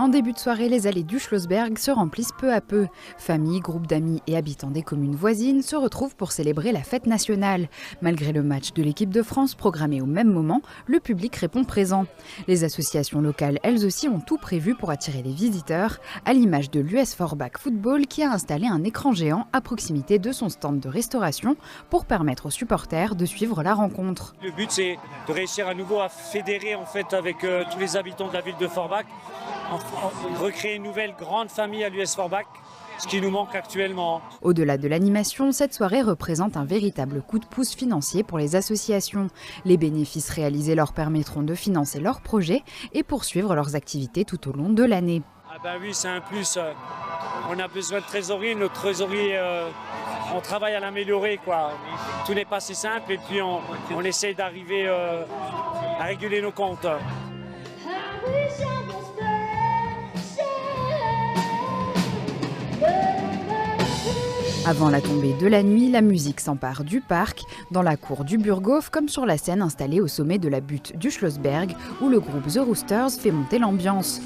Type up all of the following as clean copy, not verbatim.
En début de soirée, les allées du Schlossberg se remplissent peu à peu. Familles, groupes d'amis et habitants des communes voisines se retrouvent pour célébrer la fête nationale. Malgré le match de l'équipe de France programmé au même moment, le public répond présent. Les associations locales, elles aussi, ont tout prévu pour attirer les visiteurs, à l'image de l'US Forbach Football qui a installé un écran géant à proximité de son stand de restauration pour permettre aux supporters de suivre la rencontre. Le but, c'est de réussir à nouveau à fédérer en fait avec tous les habitants de la ville de Forbach, recréer une nouvelle grande famille à l'US Forbach, ce qui nous manque actuellement. Au-delà de l'animation, cette soirée représente un véritable coup de pouce financier pour les associations. Les bénéfices réalisés leur permettront de financer leurs projets et poursuivre leurs activités tout au long de l'année. Ah ben oui, c'est un plus. On a besoin de trésorerie. Notre trésorerie, on travaille à l'améliorer, quoi. Tout n'est pas si simple et puis on essaye d'arriver à réguler nos comptes. Avant la tombée de la nuit, la musique s'empare du parc, dans la cour du Burghof comme sur la scène installée au sommet de la butte du Schlossberg où le groupe The Roosters fait monter l'ambiance.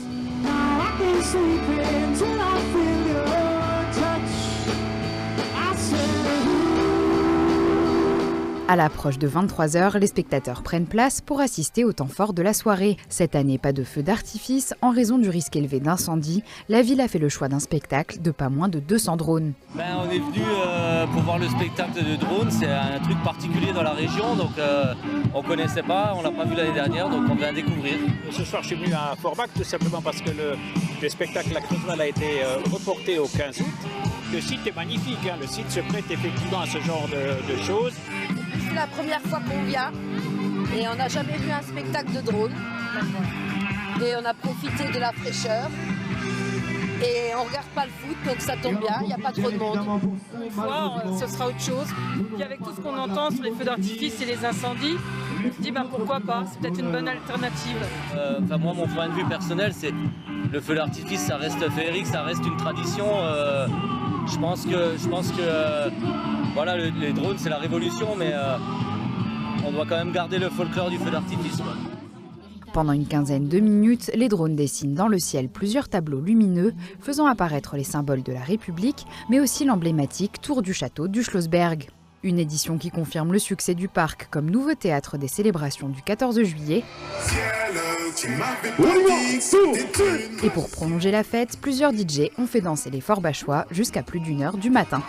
À l'approche de 23 h, les spectateurs prennent place pour assister au temps fort de la soirée. Cette année, pas de feu d'artifice. En raison du risque élevé d'incendie, la ville a fait le choix d'un spectacle de pas moins de 200 drones. On est venu pour voir le spectacle de drones. C'est un truc particulier dans la région, donc on ne connaissait pas, on ne l'a pas vu l'année dernière, donc on vient découvrir. Ce soir, je suis venu à Forbach tout simplement parce que le spectacle La Creusenolle a été reporté au 15 août. Le site est magnifique, hein. Le site se prête effectivement à ce genre de choses. C'est la première fois qu'on vient et on n'a jamais vu un spectacle de drone. Et on a profité de la fraîcheur. Et on ne regarde pas le foot, donc ça tombe bien, il n'y a pas trop de monde. Une fois, ce sera autre chose. Puis avec tout ce qu'on entend sur les feux d'artifice et les incendies, on se dit pourquoi pas, c'est peut-être une bonne alternative. Moi, mon point de vue personnel, c'est le feu d'artifice, ça reste féerique, ça reste une tradition. Je pense que voilà, les drones, c'est la révolution, mais on doit quand même garder le folklore du feu d'artifice. Pendant une quinzaine de minutes, les drones dessinent dans le ciel plusieurs tableaux lumineux, faisant apparaître les symboles de la République, mais aussi l'emblématique tour du château du Schlossberg. Une édition qui confirme le succès du parc comme nouveau théâtre des célébrations du 14 juillet. Et pour prolonger la fête, plusieurs DJ ont fait danser les Forbachois jusqu'à plus d'1 h du matin.